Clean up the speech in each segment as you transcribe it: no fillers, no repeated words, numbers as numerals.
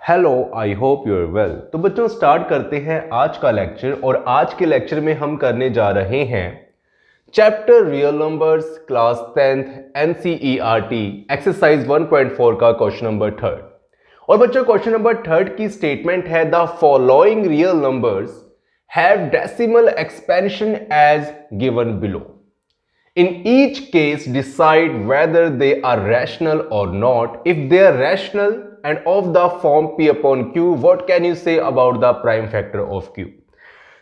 Hello, I hope you are well. तो बच्चों start करते हैं आज का लेक्चर। और आज के लेक्चर में हम करने जा रहे हैं chapter real numbers class 10th NCERT exercise 1.4 का क्वेश्चन नंबर 3। और बच्चों क्वेश्चन नंबर 3 की स्टेटमेंट है the following real numbers have decimal expansion as given below. In each case, decide whether they are rational or not. If they are rational and of the form P upon Q, what can you say about the prime factor of Q?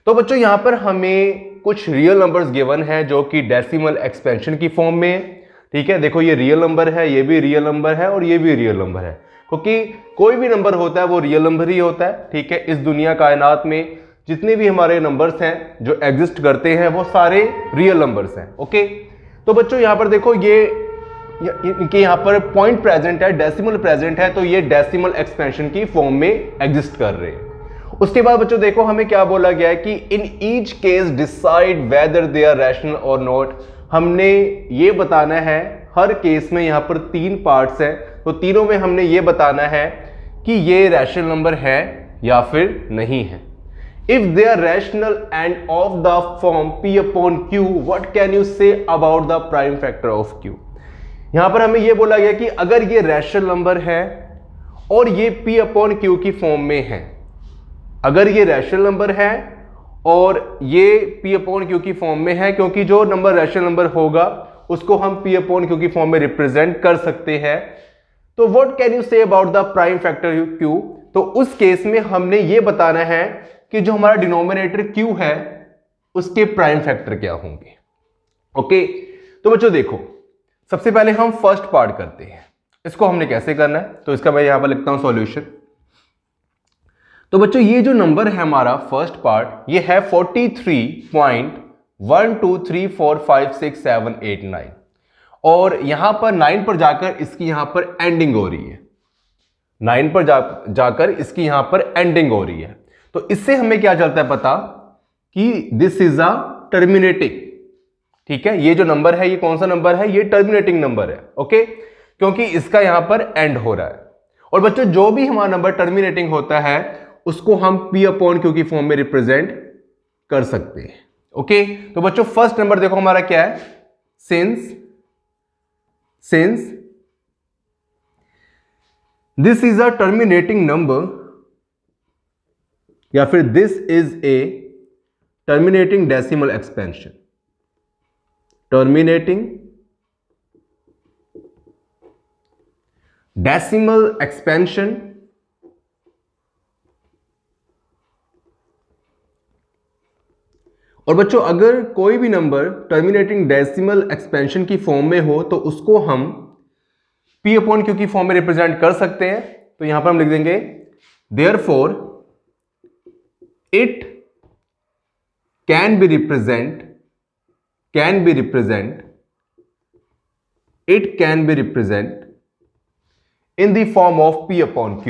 तो बच्चों यहां पर हमें कुछ real numbers given है जो कि decimal expansion की फॉर्म में। ठीक है, देखो ये रियल नंबर है, ये भी रियल नंबर है और ये भी रियल नंबर है, क्योंकि कोई भी नंबर होता है वो रियल नंबर ही होता है। ठीक है, इस दुनिया कायनात में जितने भी हमारे नंबर्स हैं जो एग्जिस्ट करते हैं वो सारे रियल नंबर्स हैं। ओके, तो बच्चों यहां पर देखो ये इनके यहां पर पॉइंट प्रेजेंट है, डेसिमल प्रेजेंट है, तो ये डेसिमल एक्सपेंशन की फॉर्म में एग्जिस्ट कर रहे हैं। उसके बाद बच्चों देखो हमें क्या बोला गया है कि in each case decide whether they are rational और नॉट। हमने ये बताना है, हर केस में यहां पर 3 पार्ट्स हैं, तो तीनों में हमने ये बताना है कि ये रैशनल नंबर है या फिर नहीं है। If they are rational and of the form P upon Q, what can you say about the prime factor of Q? यहां पर हमें यह बोला गया कि अगर ये रैशनल नंबर है और ये P upon Q की फॉर्म में है, अगर ये रैशनल नंबर है और ये P upon Q की फॉर्म में है, क्योंकि जो नंबर रैशनल नंबर होगा उसको हम P upon Q की फॉर्म में रिप्रेजेंट कर सकते हैं। तो what can you say about the prime factor Q? तो उस केस में हमने ये बताना है कि जो हमारा डिनोमिनेटर Q है उसके प्राइम फैक्टर क्या होंगे। ओके, तो बच्चों देखो सबसे पहले हम फर्स्ट पार्ट करते हैं। इसको हमने कैसे करना है, तो इसका मैं यहां पर लिखता हूं सॉल्यूशन। तो बच्चों ये जो नंबर है हमारा फर्स्ट पार्ट, ये है 43.123456789 और यहां पर 9 पर जाकर इसकी यहां पर एंडिंग हो रही है। 9 पर जाकर इसकी यहां पर एंडिंग हो रही है। तो इससे हमें क्या चलता है पता कि दिस इज अ टर्मिनेटिंग। ठीक है, ये जो नंबर है ये कौन सा नंबर है, ये टर्मिनेटिंग नंबर है। ओके, क्योंकि इसका यहां पर एंड हो रहा है। और बच्चों जो भी हमारा नंबर टर्मिनेटिंग होता है उसको हम P अपॉन Q की फॉर्म में रिप्रेजेंट कर सकते हैं। ओके, तो बच्चों फर्स्ट नंबर देखो हमारा क्या है, since this is a terminating number या फिर this is a terminating decimal expansion, terminating decimal expansion और बच्चों अगर कोई भी नंबर टर्मिनेटिंग डेसिमल एक्सपेंशन की फॉर्म में हो तो उसको हम P अपॉन Q की फॉर्म में रिप्रेजेंट कर सकते हैं। तो यहां पर हम लिख देंगे therefore it can be represent in the form of P upon Q,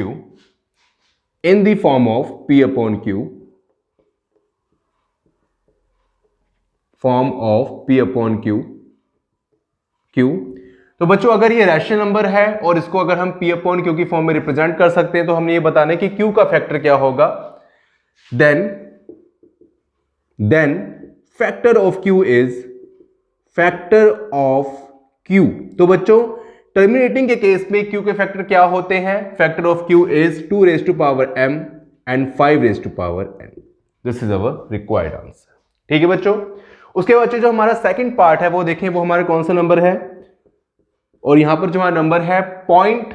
तो बच्चों अगर ये रैशनल नंबर है और इसको अगर हम P अपॉन Q की फॉर्म में रिप्रेजेंट कर सकते हैं तो हमने ये बताना है कि Q का फैक्टर क्या होगा। then factor of Q is तो बच्चों टर्मिनेटिंग के केस में Q के फैक्टर क्या होते हैं, factor of Q is 2 raised to power m and 5 raised to power n. This is our required answer. ठीक है बच्चों, उसके बाद जो हमारा सेकंड पार्ट है वो देखें, वो हमारा कौन सा नंबर है। और यहां पर जो हमारा नंबर है पॉइंट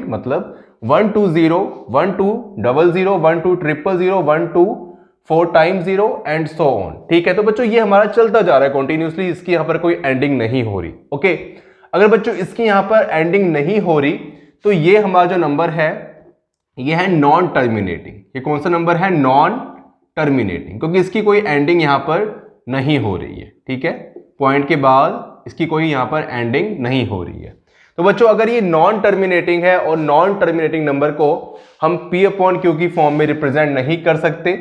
मतलब 120 1200 12000 124 टाइम्स 0 एंड सो ऑन। ठीक है, तो बच्चों ये हमारा चलता जा रहा है कंटिन्यूअसली, इसकी यहां पर कोई एंडिंग नहीं हो रही। ओके, अगर बच्चों इसकी यहां पर एंडिंग नहीं हो रही तो ये हमारा जो नंबर है ये है नॉन टर्मिनेटिंग। ये कौन सा नंबर है, नॉन टर्मिनेटिंग, क्योंकि इसकी कोई एंडिंग यहां पर नहीं हो रही है। ठीक है, पॉइंट के बाद इसकी कोई यहां पर एंडिंग नहीं हो रही है। तो बच्चों अगर ये नॉन टर्मिनेटिंग है और नॉन टर्मिनेटिंग नंबर को हम P अपॉन Q की फॉर्म में रिप्रेजेंट नहीं कर सकते।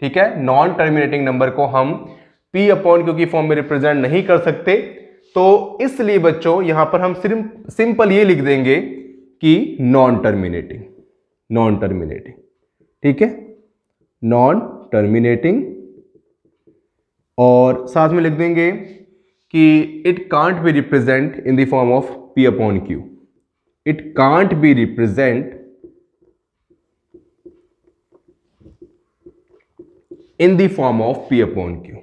ठीक है, नॉन टर्मिनेटिंग नंबर को हम P अपॉन Q की फॉर्म में रिप्रेजेंट नहीं कर सकते, तो इसलिए बच्चों यहां पर हम सिर्फ सिंपल ये लिख देंगे कि नॉन टर्मिनेटिंग। नॉन टर्मिनेटिंग, ठीक है, नॉन टर्मिनेटिंग। और साथ में लिख देंगे कि it can't be represent in the form of P upon Q, it can't be represent in the form of P upon Q,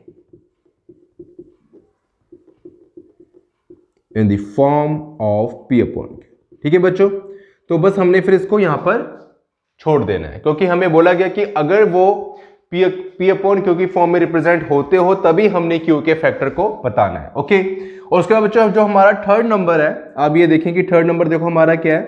in the form of P upon Q, ठीक है बच्चों। तो बस हमने फिर इसको यहां पर छोड़ देना है, क्योंकि हमें बोला गया कि अगर वो पी अपॉन क्यू की फॉर्म में रिप्रेजेंट होते हो तभी हमने क्यू के फैक्टर को बताना है, ओके। और उसके बाद बच्चों जो हमारा थर्ड नंबर है, आप ये देखें कि थर्ड नंबर देखो हमारा क्या है।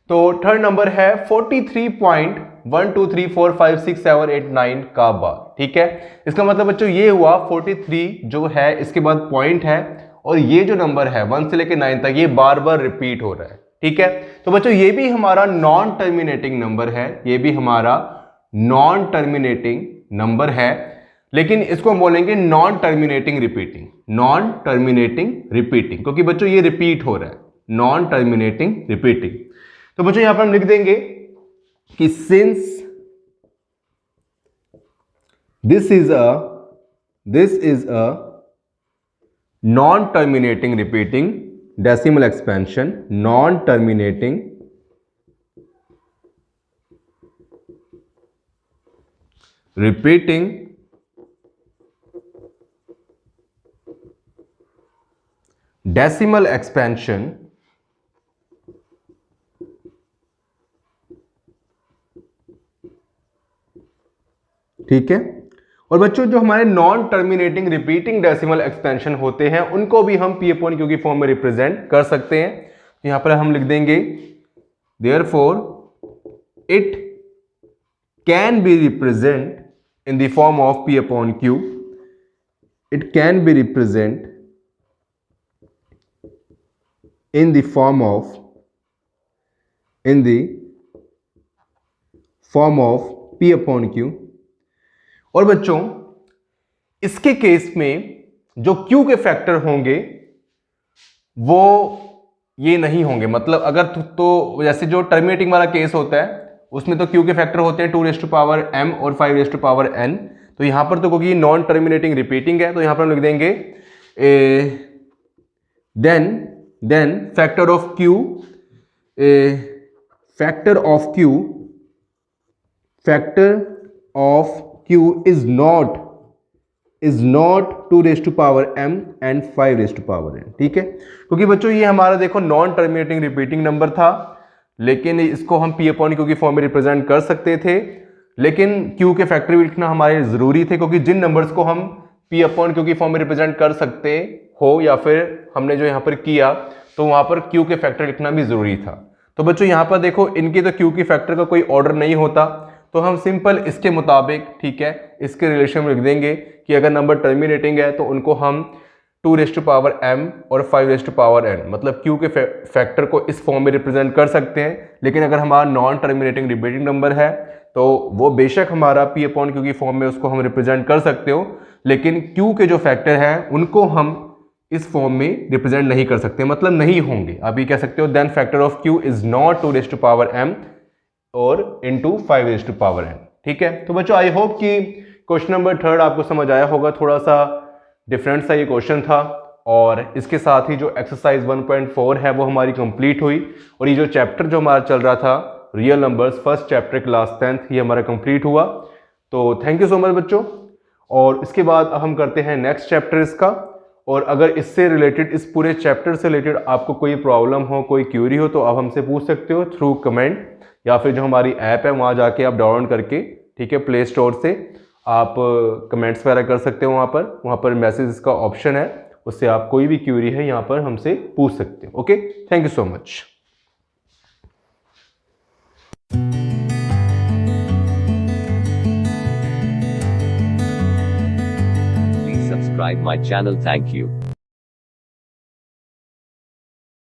तो थर्ड नंबर है 43.123456789 का बार, ठीक है। इसका मतलब बच्चों ये हुआ 43 जो है इसके बाद पॉइंट है, और ये जो नंबर है 1 से लेकर 9 तक ये बार बार रिपीट हो रहा है, ठीक है। तो बच्चों ये भी हमारा नॉन टर्मिनेटिंग नंबर है, ये भी हमारा नॉन टर्मिनेटिंग नंबर है, लेकिन इसको हम बोलेंगे non terminating repeating, non terminating repeating, क्योंकि बच्चों ये रिपीट हो रहा है, नॉन टर्मिनेटिंग रिपीटिंग। तो बच्चों यहां पर हम लिख देंगे कि since this is a non terminating repeating decimal expansion, non terminating repeating decimal expansion ठीक है। और बच्चों जो हमारे non terminating repeating decimal expansion होते हैं उनको भी हम पी अपॉन क्यू की फॉर्म में रिप्रेजेंट कर सकते हैं। तो यहां पर हम लिख देंगे therefore it can be represent in the form of P upon Q, it can be represented in the form of P upon Q। और बच्चों इसके केस में जो Q के फैक्टर होंगे वो ये नहीं होंगे, मतलब अगर तो जैसे जो टर्मिनेटिंग वाला केस होता है उसमें तो Q के फैक्टर होते हैं 2m और 5n। तो यहां पर तो क्योंकि नॉन टर्मिनेटिंग रिपीटिंग है तो यहां पर हम लिख देंगे then factor of Q is not 2m and 5n, ठीक है। क्योंकि बच्चों ये हमारा देखो नॉन टर्मिनेटिंग रिपीटिंग नंबर था, लेकिन इसको हम P अपॉन Q की फॉर्म में रिप्रेजेंट कर सकते थे, लेकिन Q के फैक्टर भी लिखना हमारे जरूरी थे, क्योंकि जिन नंबर्स को हम P अपॉन Q की फॉर्म में रिप्रेजेंट कर सकते हो या फिर हमने जो यहाँ पर किया तो वहां पर Q के फैक्टर लिखना भी जरूरी था। तो बच्चों यहाँ पर देखो इनके तो Q के फैक्टर का कोई ऑर्डर नहीं होता, तो हम सिंपल इसके मुताबिक, ठीक है, इसके रिलेशन में लिख देंगे कि अगर नंबर टर्मिनेटिंग है तो उनको हम 2m और 5n मतलब Q के फैक्टर को इस फॉर्म में रिप्रेजेंट कर सकते हैं। लेकिन अगर हमारा नॉन टर्मिनेटिंग रिपीटिंग नंबर है तो वो बेशक हमारा P अपॉन Q की फॉर्म में उसको हम रिप्रेजेंट कर सकते हो, लेकिन Q के जो फैक्टर हैं उनको हम इस फॉर्म में रिप्रेजेंट नहीं कर सकते, मतलब नहीं होंगे। आप ये कह सकते हो then factor of Q is not 2m और इंटू 5n, ठीक है। तो बच्चों आई होप कि क्वेश्चन नंबर 3 आपको समझ आया होगा, थोड़ा सा डिफरेंट सा ये क्वेश्चन था। और इसके साथ ही जो एक्सरसाइज 1.4 है वो हमारी कंप्लीट हुई, और ये जो चैप्टर जो हमारा चल रहा था real numbers first chapter class 10th ये हमारा कंप्लीट हुआ। तो थैंक यू सो मच बच्चों। और इसके बाद अब हम करते हैं नेक्स्ट चैप्टर इसका, और अगर इससे रिलेटेड इस पूरे चैप्टर से रिलेटेड आपको कोई प्रॉब्लम हो, कोई क्यूरी हो तो आप हमसे पूछ सकते हो थ्रू कमेंट, या फिर जो हमारी ऐप है वहाँ जाके आप डाउनलोड करके, ठीक है, प्ले स्टोर से आप कमेंट्स वगैरह कर सकते हो। वहाँ पर मैसेज का ऑप्शन है, उससे आप कोई भी क्यूरी है यहाँ पर हमसे पूछ सकते हो। Okay, thank you so much. Please subscribe my channel. Thank you.